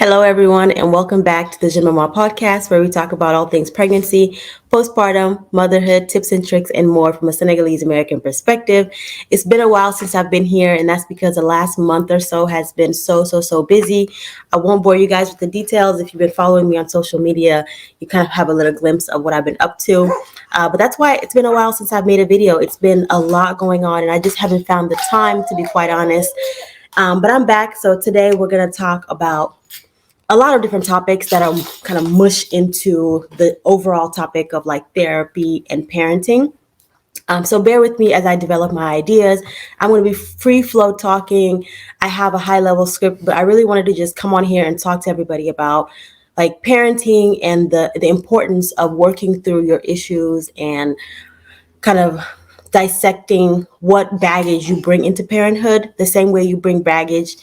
Hello, everyone, and welcome back to the Jeune Maman Podcast, where we talk about all things pregnancy, postpartum, motherhood, tips and tricks, and more from a Senegalese American perspective. It's been a while since I've been here, and that's because the last month or so has been so busy. I won't bore you guys with the details. If you've been following me on social media, you kind of have a little glimpse of what I've been up to. But that's why it's been a while since I've made a video. It's been a lot going on, and I just haven't found the time, to be quite honest. But I'm back, so today we're going to talk about a lot of different topics that are kind of mushed into the overall topic of like therapy and parenting. So bear with me as I develop my ideas. I'm going to be free flow talking. I have a high level script, but I really wanted to just come on here and talk to everybody about like parenting and the importance of working through your issues and kind of dissecting what baggage you bring into parenthood. The same way you bring baggage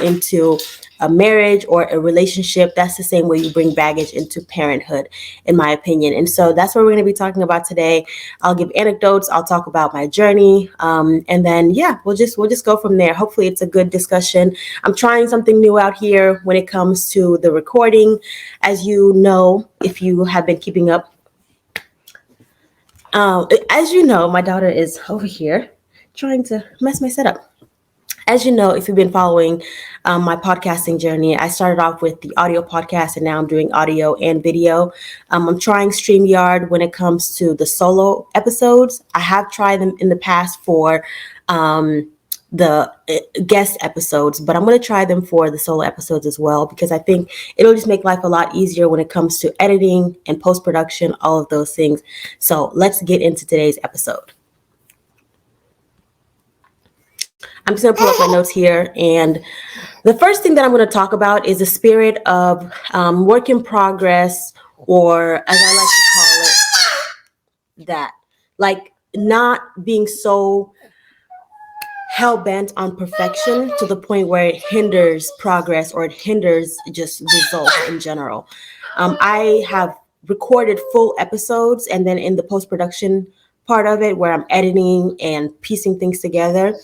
into a marriage or a relationship. That's the same way you bring baggage into parenthood, in my opinion. And so that's what we're going to be talking about today. I'll give anecdotes. I'll talk about my journey. And then, we'll just go from there. Hopefully it's a good discussion. I'm trying something new out here when it comes to the recording. As you know, if you have been keeping up, as you know, my daughter is over here trying to mess my setup. As you know, if you've been following my podcasting journey, I started off with the audio podcast and now I'm doing audio and video. I'm trying StreamYard when it comes to the solo episodes. I have tried them in the past for the guest episodes, but I'm going to try them for the solo episodes as well, because I think it'll just make life a lot easier when it comes to editing and post-production, all of those things. So let's get into today's episode. I'm just going to pull up my notes here. And the first thing that I'm going to talk about is the spirit of work in progress, or as I like to call it, that like not being so hell-bent on perfection to the point where it hinders progress or it hinders just results in general. I have recorded full episodes, and then in the post-production part of it where I'm editing and piecing things together,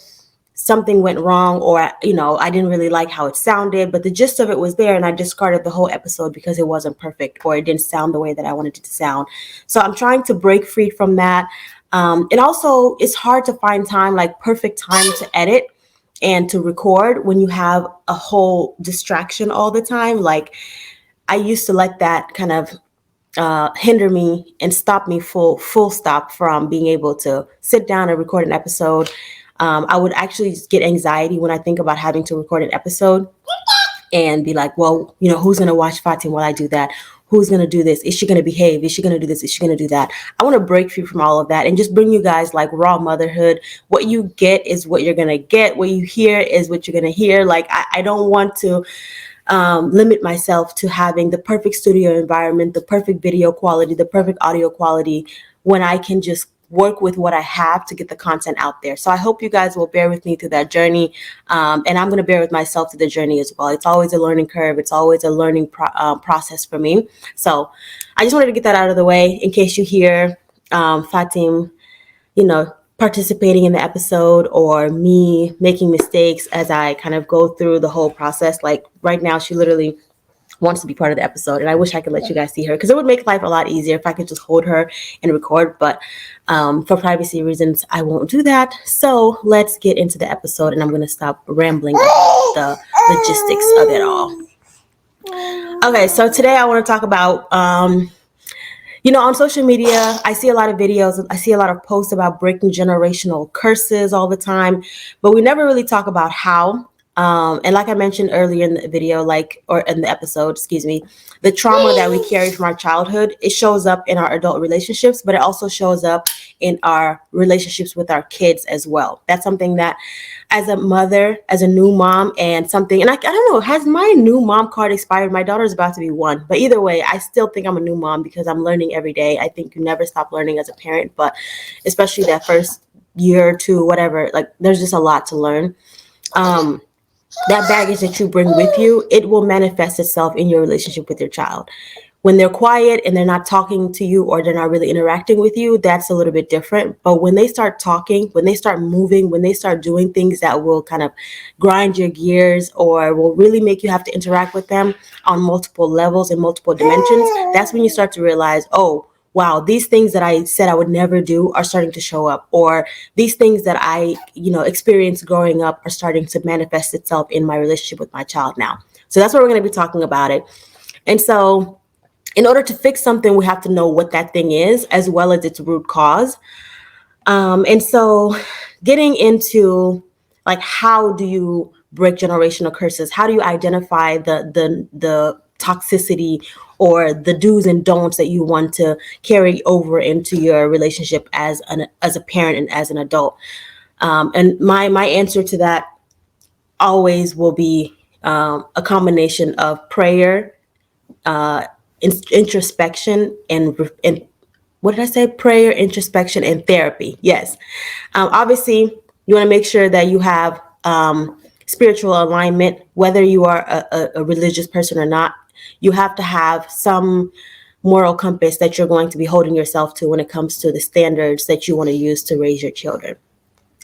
something went wrong, or, I didn't really like how it sounded, but the gist of it was there, and I discarded the whole episode because it wasn't perfect or it didn't sound the way that I wanted it to sound. So I'm trying to break free from that. And also, it's hard to find time, like perfect time to edit and to record when you have a whole distraction all the time. Like, I used to let that kind of hinder me and stop me full stop from being able to sit down and record an episode. I would actually get anxiety when I think about having to record an episode and be like, well, who's going to watch Fatim while I do that? Who's going to do this? Is she going to behave? Is she going to do this? Is she going to do that? I want to break free from all of that and just bring you guys like raw motherhood. What you get is what you're going to get. What you hear is what you're going to hear. Like, I don't want to limit myself to having the perfect studio environment, the perfect video quality, the perfect audio quality, when I can just work with what I have to get the content out there. So I hope you guys will bear with me through that journey. And I'm going to bear with myself through the journey as well. It's always a learning curve. It's always a learning process for me. So I just wanted to get that out of the way in case you hear Fatim, participating in the episode, or me making mistakes as I kind of go through the whole process. Like right now, she literally wants to be part of the episode, and I wish I could let you guys see her, because it would make life a lot easier if I could just hold her and record, but for privacy reasons I won't do that. So let's get into the episode, and I'm going to stop rambling about the logistics of it all. Okay, so today I want to talk about on social media, I see a lot of videos, I see a lot of posts about breaking generational curses all the time, but we never really talk about how. And like I mentioned earlier in the video, or in the episode, the trauma that we carry from our childhood, it shows up in our adult relationships, but it also shows up in our relationships with our kids as well. That's something that, as a mother, as a new mom, and I don't know, has my new mom card expired? My daughter's about to be 1, but either way, I still think I'm a new mom because I'm learning every day. I think you never stop learning as a parent, but especially that first year or two, whatever, like there's just a lot to learn. That baggage that you bring with you, it will manifest itself in your relationship with your child. When they're quiet and they're not talking to you or they're not really interacting with you, that's a little bit different. But when they start talking, when they start moving, when they start doing things that will kind of grind your gears or will really make you have to interact with them on multiple levels and multiple dimensions, that's when you start to realize, oh, wow, these things that I said I would never do are starting to show up, or these things that I, experienced growing up are starting to manifest itself in my relationship with my child now. So that's what we're going to be talking about it. And so in order to fix something, we have to know what that thing is as well as its root cause. And so getting into like, how do you break generational curses? How do you identify the toxicity or the do's and don'ts that you want to carry over into your relationship as a parent and as an adult? And my answer to that always will be a combination of prayer, introspection, and what did I say? Prayer, introspection, and therapy. Yes. Obviously, you want to make sure that you have spiritual alignment, whether you are a religious person or not. You have to have some moral compass that you're going to be holding yourself to when it comes to the standards that you want to use to raise your children.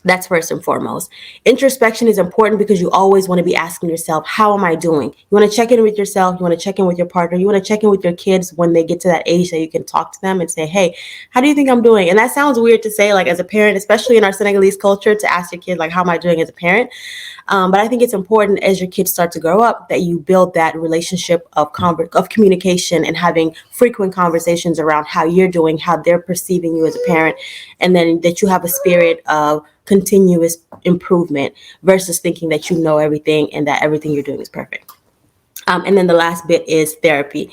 That's first and foremost. Introspection is important because you always want to be asking yourself, how am I doing? You want to check in with yourself. You want to check in with your partner. You want to check in with your kids when they get to that age that you can talk to them and say, hey, how do you think I'm doing? And that sounds weird to say, like, as a parent, especially in our Senegalese culture, to ask your kid, like, how am I doing as a parent? But I think it's important as your kids start to grow up that you build that relationship of communication and having frequent conversations around how you're doing, how they're perceiving you as a parent, and then that you have a spirit of continuous improvement versus thinking that you know everything and that everything you're doing is perfect. And then the last bit is therapy.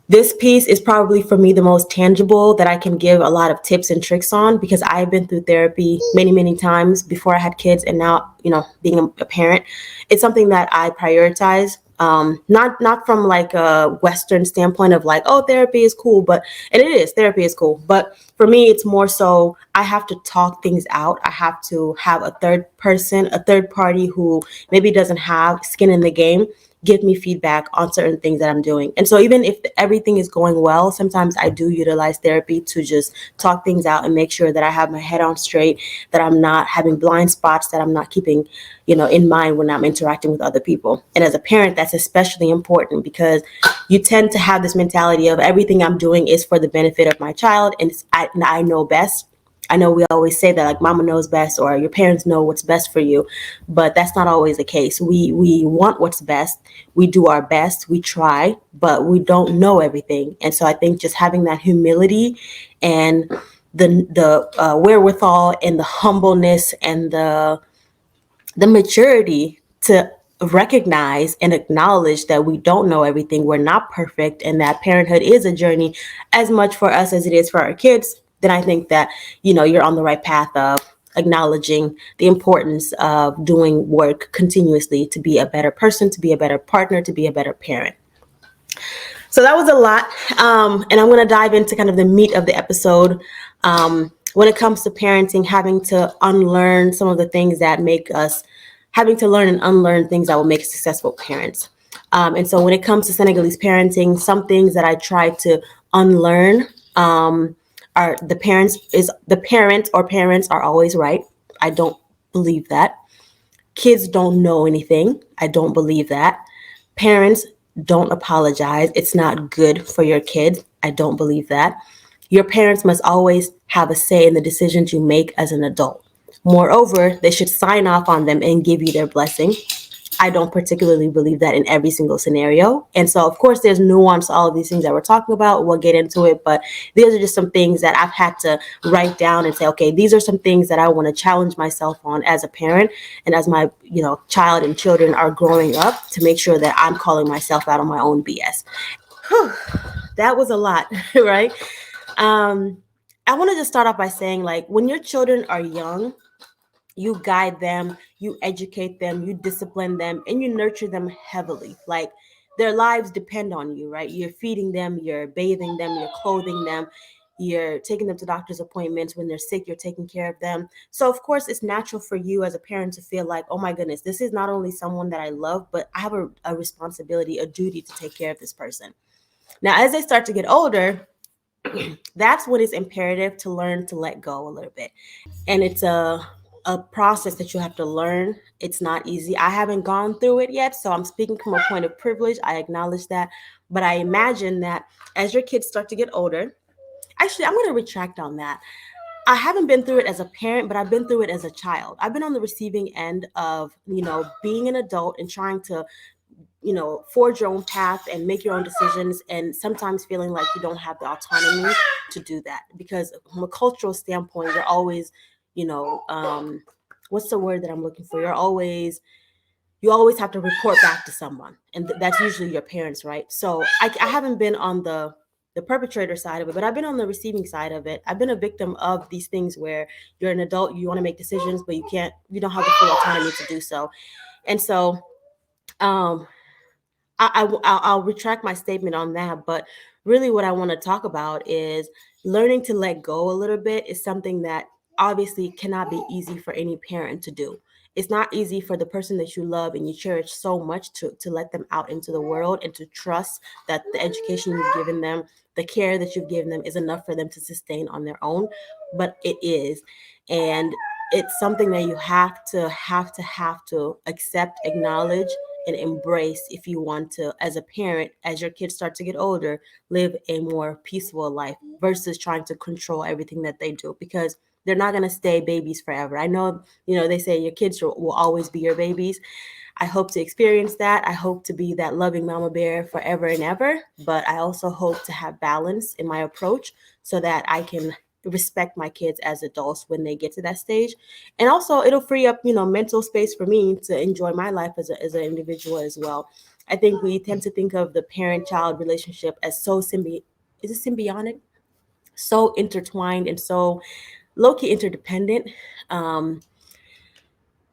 This piece is probably for me the most tangible that I can give a lot of tips and tricks on, because I've been through therapy many, many times before I had kids, and now, being a parent, it's something that I prioritize. Not from like a Western standpoint of like, oh, therapy is cool, and it is, therapy is cool. But for me, it's more so I have to talk things out. I have to have a third party who maybe doesn't have skin in the game, give me feedback on certain things that I'm doing. And so even if everything is going well, sometimes I do utilize therapy to just talk things out and make sure that I have my head on straight, that I'm not having blind spots, that I'm not keeping, in mind when I'm interacting with other people. And as a parent, that's especially important because you tend to have this mentality of everything I'm doing is for the benefit of my child, and I know best. I know we always say that, like, mama knows best, or your parents know what's best for you, but that's not always the case. We want what's best. We do our best. We try, but we don't know everything. And so I think just having that humility and the wherewithal and the humbleness and the maturity to recognize and acknowledge that we don't know everything, we're not perfect, and that parenthood is a journey as much for us as it is for our kids, then I think that, you're on the right path of acknowledging the importance of doing work continuously to be a better person, to be a better partner, to be a better parent. So that was a lot. And I'm going to dive into kind of the meat of the episode. When it comes to parenting, having to unlearn some of the things that make us, having to learn and unlearn things that will make successful parents. And so when it comes to Senegalese parenting, some things that I try to unlearn are parents are always right. I don't believe that. Kids don't know anything. I don't believe that. Parents don't apologize. It's not good for your kid. I don't believe that. Your parents must always have a say in the decisions you make as an adult. Moreover, they should sign off on them and give you their blessing. I don't particularly believe that in every single scenario. And so, of course, there's nuance to all of these things that we're talking about. We'll get into it. But these are just some things that I've had to write down and say, okay, these are some things that I want to challenge myself on as a parent and as my, child and children are growing up, to make sure that I'm calling myself out on my own BS. Whew, that was a lot, right? I want to just start off by saying, like, when your children are young, you guide them, you educate them, you discipline them, and you nurture them heavily. Like, their lives depend on you, right? You're feeding them, you're bathing them, you're clothing them, you're taking them to doctor's appointments. When they're sick, you're taking care of them. So of course, it's natural for you as a parent to feel like, oh my goodness, this is not only someone that I love, but I have a responsibility, a duty to take care of this person. Now, as they start to get older, that's when it's imperative to learn to let go a little bit. And it's a process that you have to learn. It's not easy. I haven't gone through it yet, so I'm speaking from a point of privilege. I acknowledge that. But I imagine that as your kids start to get older, actually, I'm going to retract on that. I haven't been through it as a parent, but I've been through it as a child. I've been on the receiving end of, being an adult and trying to, forge your own path and make your own decisions, and sometimes feeling like you don't have the autonomy to do that. Because from a cultural standpoint, you're always, what's the word that I'm looking for? You always have to report back to someone, and that's usually your parents, right? So I haven't been on the perpetrator side of it, but I've been on the receiving side of it. I've been a victim of these things where you're an adult, you want to make decisions, but you don't have the full autonomy to do so. And so um I'll retract my statement on that. But really, what I want to talk about is learning to let go a little bit is something that obviously cannot be easy for any parent to do. It's not easy for the person that you love and you cherish so much to let them out into the world and to trust that the education you've given them, the care that you've given them is enough for them to sustain on their own. But it is. And it's something that you have to accept, acknowledge, and embrace if you want to, as a parent, as your kids start to get older, live a more peaceful life versus trying to control everything that they do, because they're not going to stay babies forever. I know, they say your kids will always be your babies. I hope to experience that. I hope to be that loving mama bear forever and ever, but I also hope to have balance in my approach so that I can respect my kids as adults when they get to that stage. And also it'll free up, mental space for me to enjoy my life as an individual as well. I think we tend to think of the parent-child relationship as so is it symbiotic? So intertwined and so low-key interdependent, um,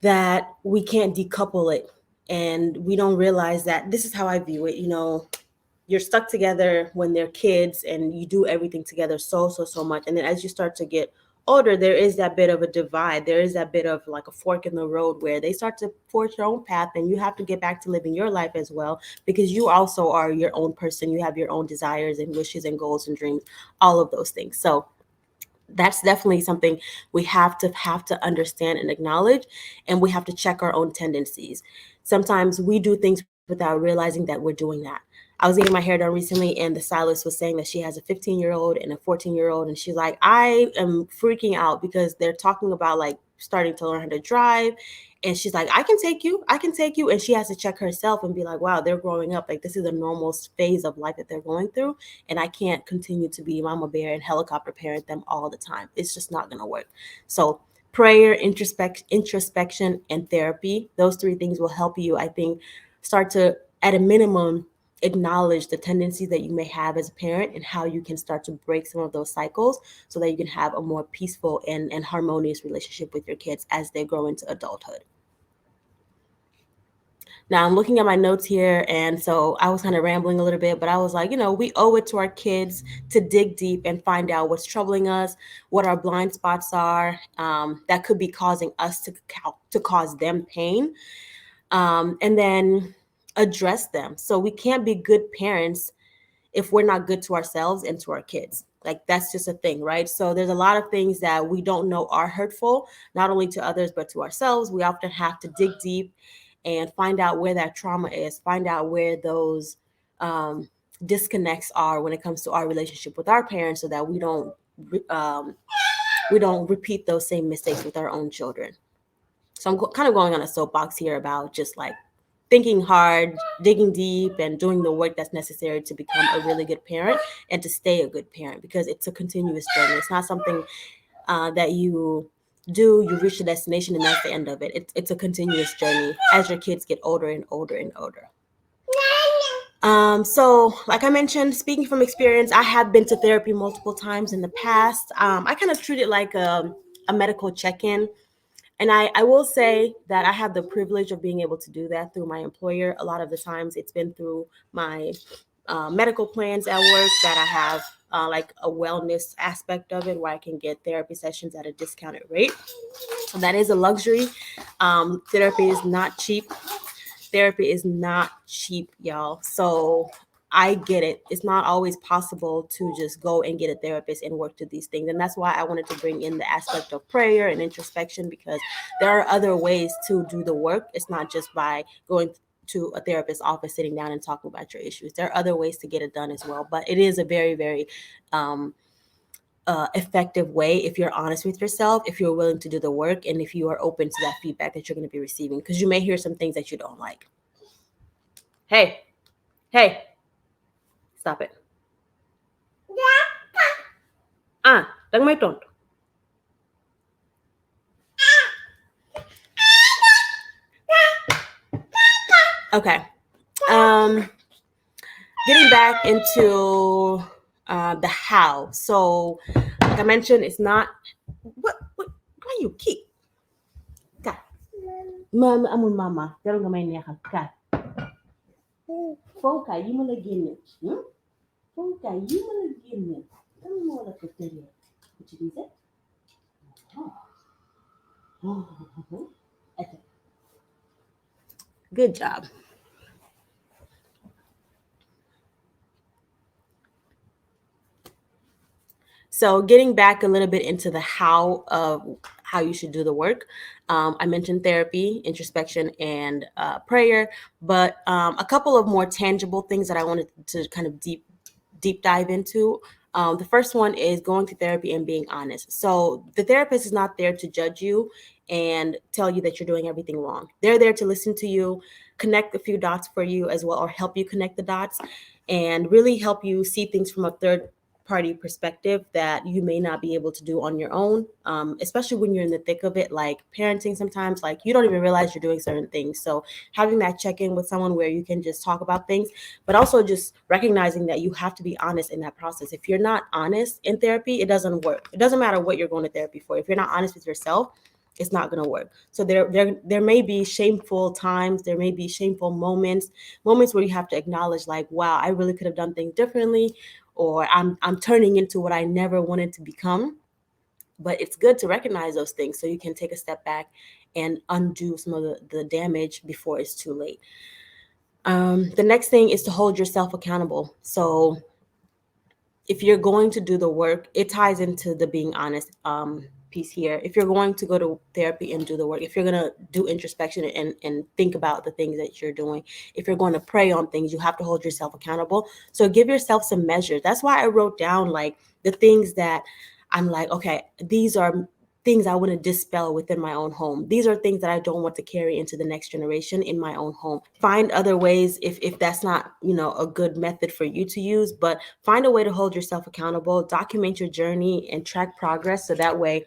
that we can't decouple it. And we don't realize that this is how I view it. You're stuck together when they're kids and you do everything together so much. And then as you start to get older, there is that bit of a divide. There is that bit of like a fork in the road where they start to forge their own path and you have to get back to living your life as well, because you also are your own person. You have your own desires and wishes and goals and dreams, all of those things. So that's definitely something we have to understand and acknowledge, and we have to check our own tendencies. Sometimes we do things without realizing that we're doing that. I was getting my hair done recently, and the stylist was saying that she has a 15-year-old and a 14-year-old, and she's like, I am freaking out because they're talking about like starting to learn how to drive. And she's like, I can take you. And she has to check herself and be like, wow, they're growing up. Like, this is a normal phase of life that they're going through. And I can't continue to be mama bear and helicopter parent them all the time. It's just not going to work. So prayer, introspection, and therapy, those three things will help you, I think, start to, at a minimum, acknowledge the tendencies that you may have as a parent and how you can start to break some of those cycles so that you can have a more peaceful and harmonious relationship with your kids as they grow into adulthood. Now I'm looking at my notes here, and so I was kind of rambling a little bit, but I was like, we owe it to our kids to dig deep and find out what's troubling us, what our blind spots are, that could be causing us to cause them pain, and then address them. So we can't be good parents if we're not good to ourselves and to our kids. Like, that's just a thing, right? So there's a lot of things that we don't know are hurtful, not only to others, but to ourselves. We often have to dig deep and find out where that trauma is, find out where those disconnects are when it comes to our relationship with our parents, so that um, we don't repeat those same mistakes with our own children. So I'm kind of going on a soapbox here about just like thinking hard, digging deep, and doing the work that's necessary to become a really good parent and to stay a good parent, because it's a continuous journey. It's not something that you reach the destination and that's the end of it. It's a continuous journey as your kids get older and older and older. So like I mentioned, speaking from experience, I have been to therapy multiple times in the past. I kind of treat it like a medical check-in. And I will say that I have the privilege of being able to do that through my employer. A lot of the times it's been through my medical plans at work that I have like a wellness aspect of it where I can get therapy sessions at a discounted rate. So that is a luxury. Therapy is not cheap. Therapy is not cheap, y'all. So I get it. It's not always possible to just go and get a therapist and work through these things. And that's why I wanted to bring in the aspect of prayer and introspection, because there are other ways to do the work. It's not just by going to a therapist's office, sitting down and talking about your issues. There are other ways to get it done as well. But it is a very, very effective way if you're honest with yourself, if you're willing to do the work, and if you are open to that feedback that you're going to be receiving, because you may hear some things that you don't like. Hey, hey, stop it. Lang may tonto. Okay. Getting back into the how. So, like I mentioned, it's not what why you keep. Ka. Mama amun mama. Pero nga may niya ka. Foka, you mo lagin it. Foka, you mo lagin it. Ano mo wala ko tell. What you say? Okay. Good job. So getting back a little bit into the how of how you should do the work. I mentioned therapy, introspection, and prayer, but a couple of more tangible things that I wanted to kind of deep dive into. The first one is going to therapy and being honest. So the therapist is not there to judge you and tell you that you're doing everything wrong. They're there to listen to you, connect a few dots for you as well, or help you connect the dots, and really help you see things from a third party perspective that you may not be able to do on your own, especially when you're in the thick of it, like parenting. Sometimes like you don't even realize you're doing certain things. So having that check-in with someone where you can just talk about things, but also just recognizing that you have to be honest in that process. If you're not honest in therapy, it doesn't work. It doesn't matter what you're going to therapy for. If you're not honest with yourself, it's not going to work. So there may be shameful times, there may be shameful moments where you have to acknowledge like, wow, I really could have done things differently, or I'm turning into what I never wanted to become. But it's good to recognize those things so you can take a step back and undo some of the damage before it's too late. The next thing is to hold yourself accountable. So if you're going to do the work, it ties into the being honest piece here. If you're going to go to therapy and do the work, if you're going to do introspection and think about the things that you're doing, if you're going to pray on things, you have to hold yourself accountable. So give yourself some measures. That's why I wrote down like the things that I'm like, okay, these are things I want to dispel within my own home. These are things that I don't want to carry into the next generation in my own home. Find other ways if that's not, a good method for you to use, but find a way to hold yourself accountable, document your journey and track progress so that way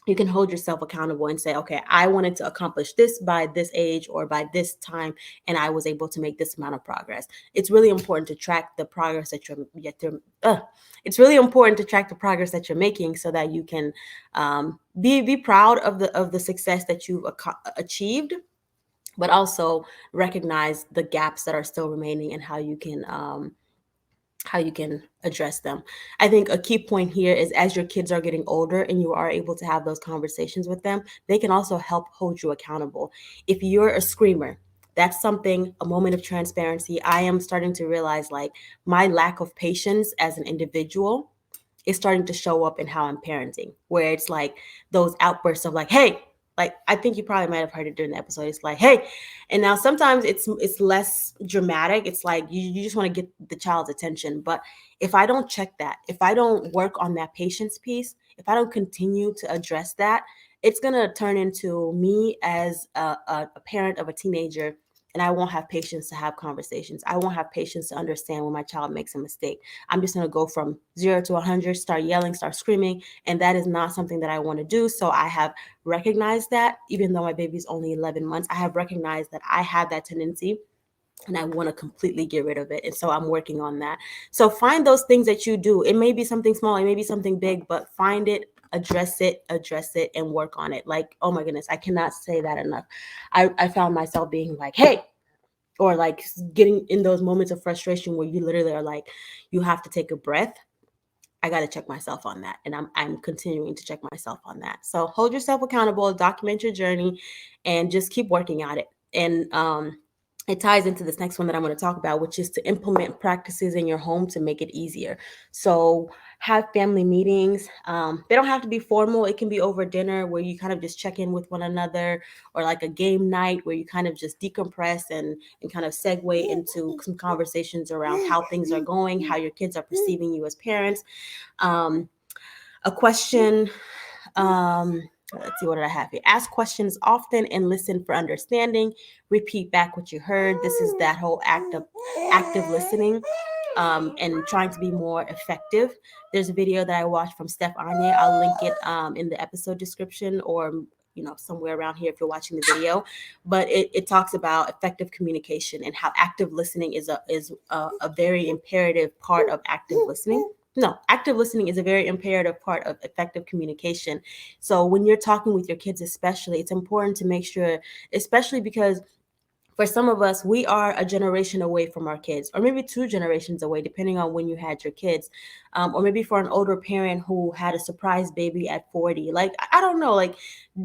you can hold yourself accountable and say, okay, I wanted to accomplish this by this age or by this time, and I was able to make this amount of progress. It's really important to track the progress that it's really important to track the progress that you're making so that you can be proud of the success that you've achieved, but also recognize the gaps that are still remaining and how you can address them. I think a key point here is as your kids are getting older and you are able to have those conversations with them, they can also help hold you accountable. If you're a screamer, that's something, a moment of transparency. I am starting to realize like my lack of patience as an individual is starting to show up in how I'm parenting, where it's like those outbursts of like, hey, like I think you probably might have heard it during the episode. It's like, hey, and now sometimes it's less dramatic. It's like you just want to get the child's attention. But if I don't check that, if I don't work on that patience piece, if I don't continue to address that, it's gonna turn into me as a parent of a teenager, and I won't have patience to have conversations. I won't have patience to understand when my child makes a mistake. I'm just going to go from 0 to 100, start yelling, start screaming. And that is not something that I want to do. So I have recognized that even though my baby's only 11 months, I have recognized that I have that tendency and I want to completely get rid of it. And so I'm working on that. So find those things that you do. It may be something small, it may be something big, but find it, address it, and work on it. Like, oh my goodness, I cannot say that enough. I found myself being like, hey, or like getting in those moments of frustration where you literally are like, you have to take a breath. I got to check myself on that. And I'm continuing to check myself on that. So hold yourself accountable, document your journey, and just keep working at it. And it ties into this next one that I'm going to talk about, which is to implement practices in your home to make it easier. So have family meetings. They don't have to be formal. It can be over dinner where you kind of just check in with one another, or like a game night where you kind of just decompress and kind of segue into some conversations around how things are going, how your kids are perceiving you as parents. Um, a question let's see, what did I have here? Ask questions often and listen for understanding. Repeat back what you heard. This is that whole active listening, and trying to be more effective. There's a video that I watched from Steph Anya. I'll link it in the episode description, or somewhere around here if you're watching the video. But it talks about effective communication and how active listening is a very imperative part of active listening. No, active listening is a very imperative part of effective communication. So when you're talking with your kids, especially, it's important to make sure, especially because for some of us, we are a generation away from our kids, or maybe 2 generations away, depending on when you had your kids. Or maybe for an older parent who had a surprise baby at 40. Like, I don't know, like,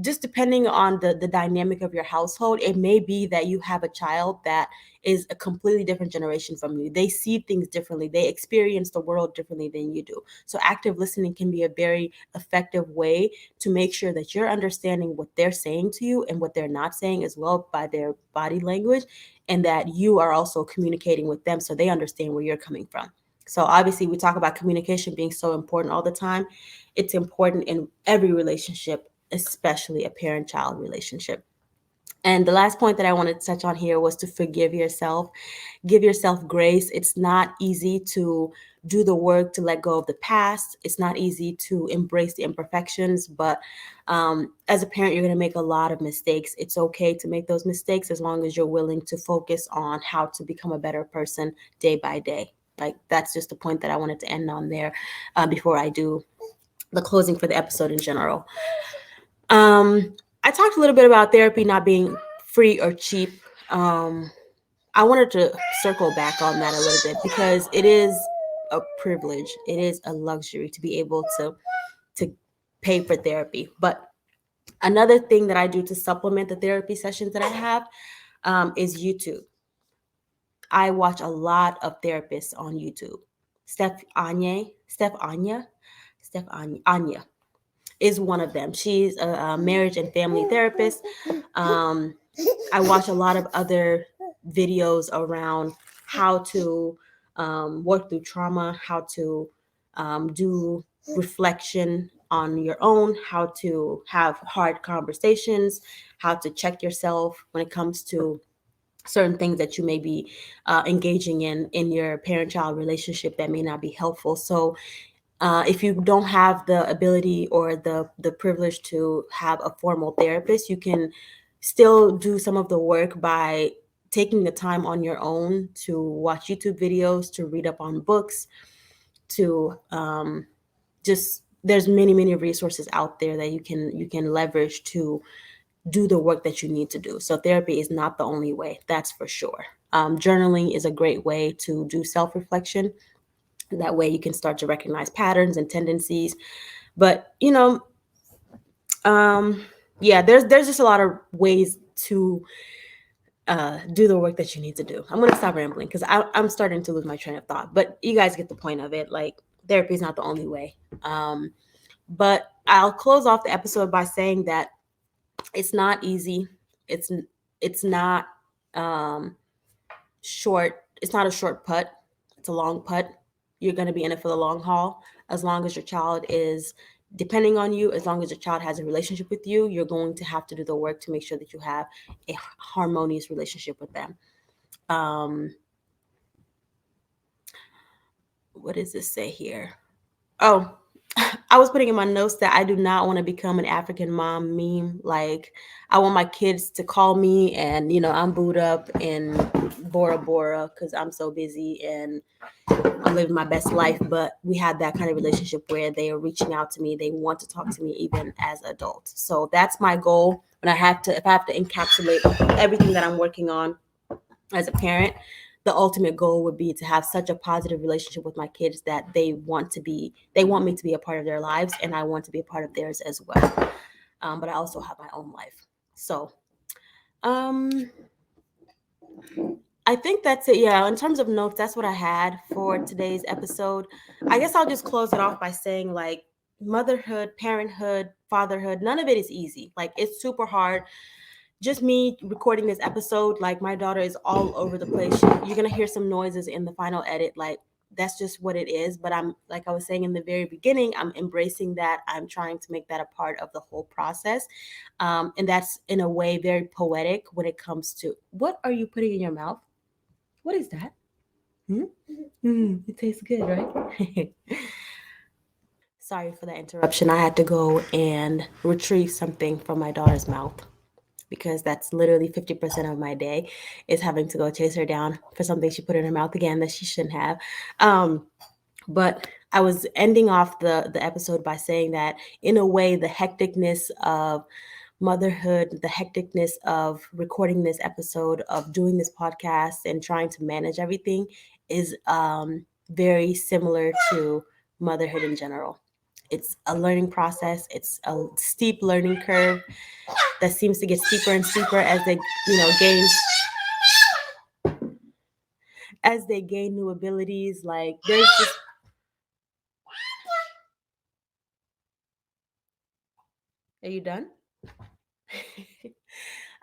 just depending on the dynamic of your household, it may be that you have a child that is a completely different generation from you. They see things differently. They experience the world differently than you do. So active listening can be a very effective way to make sure that you're understanding what they're saying to you and what they're not saying as well by their body language, and that you are also communicating with them so they understand where you're coming from. So obviously we talk about communication being so important all the time. It's important in every relationship, especially a parent-child relationship. And the last point that I wanted to touch on here was to forgive yourself. Give yourself grace. It's not easy to do the work to let go of the past. It's not easy to embrace the imperfections, but as a parent, you're going to make a lot of mistakes. It's okay to make those mistakes as long as you're willing to focus on how to become a better person day by day. Like, that's just the point that I wanted to end on there before I do the closing for the episode in general. I talked a little bit about therapy not being free or cheap. I wanted to circle back on that a little bit because it is a privilege. It is a luxury to be able to pay for therapy. But another thing that I do to supplement the therapy sessions that I have is YouTube. I watch a lot of therapists on YouTube. Steph Anya is one of them. She's a marriage and family therapist. Um, I watch a lot of other videos around how to work through trauma, how to do reflection on your own, how to have hard conversations, how to check yourself when it comes to certain things that you may be engaging in your parent-child relationship that may not be helpful. So if you don't have the ability or the privilege to have a formal therapist, you can still do some of the work by taking the time on your own to watch YouTube videos, to read up on books, to just there's many resources out there that you can leverage to do the work that you need to do. So therapy is not the only way, that's for sure. Journaling is a great way to do self-reflection. That way you can start to recognize patterns and tendencies. But yeah, there's just a lot of ways to do the work that you need to do. I'm gonna stop rambling because I'm starting to lose my train of thought. But you guys get the point of it. Like, therapy is not the only way. But I'll close off the episode by saying that it's not easy. It's not short. It's not a short putt. It's a long putt. You're going to be in it for the long haul. As long as your child is depending on you, as long as your child has a relationship with you, you're going to have to do the work to make sure that you have a harmonious relationship with them. What does this say here? Oh, I was putting in my notes that I do not want to become an African mom meme. Like, I want my kids to call me and, I'm booed up in Bora Bora because I'm so busy and I'm living my best life. But we had that kind of relationship where they are reaching out to me. They want to talk to me even as adults. So that's my goal. If I have to encapsulate everything that I'm working on as a parent, the ultimate goal would be to have such a positive relationship with my kids that they want me to be a part of their lives, and I want to be a part of theirs as well. But I also have my own life. So I think that's it. Yeah, in terms of notes, that's what I had for today's episode. I guess I'll just close it off by saying, like, motherhood, parenthood, fatherhood, none of it is easy. Like, it's super hard. Just me recording this episode, like, my daughter is all over the place. You're gonna hear some noises in the final edit. Like, that's just what it is. But I'm, like I was saying in the very beginning, I'm embracing that. I'm trying to make that a part of the whole process. And that's in a way very poetic when it comes to, what are you putting in your mouth? What is that? Hmm? It tastes good, right? Sorry for the interruption. I had to go and retrieve something from my daughter's mouth, because that's literally 50% of my day, is having to go chase her down for something she put in her mouth again that she shouldn't have. Um, but I was ending off the episode by saying that, in a way, the hecticness of motherhood, the hecticness of recording this episode, of doing this podcast and trying to manage everything, is very similar to motherhood in general. It's a learning process. It's a steep learning curve that seems to get steeper and steeper as they, gain new abilities. Like, there's just, are you done?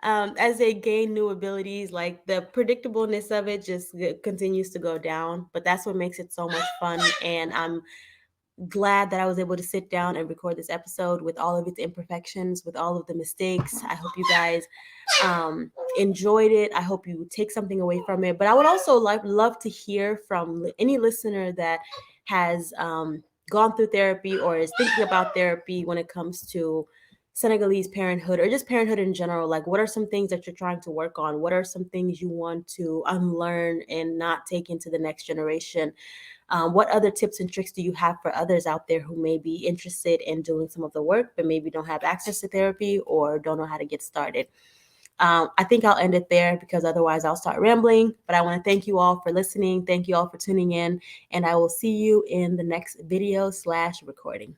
As they gain new abilities, like, the predictableness of it just continues to go down. But that's what makes it so much fun. And I'm glad that I was able to sit down and record this episode with all of its imperfections, with all of the mistakes. I hope you guys enjoyed it. I hope you take something away from it. But I would also love to hear from any listener that has gone through therapy or is thinking about therapy when it comes to Senegalese parenthood, or just parenthood in general. Like, what are some things that you're trying to work on? What are some things you want to unlearn and not take into the next generation? What other tips and tricks do you have for others out there who may be interested in doing some of the work, but maybe don't have access to therapy or don't know how to get started? I think I'll end it there, because otherwise I'll start rambling. But I want to thank you all for listening. Thank you all for tuning in. And I will see you in the next video/recording.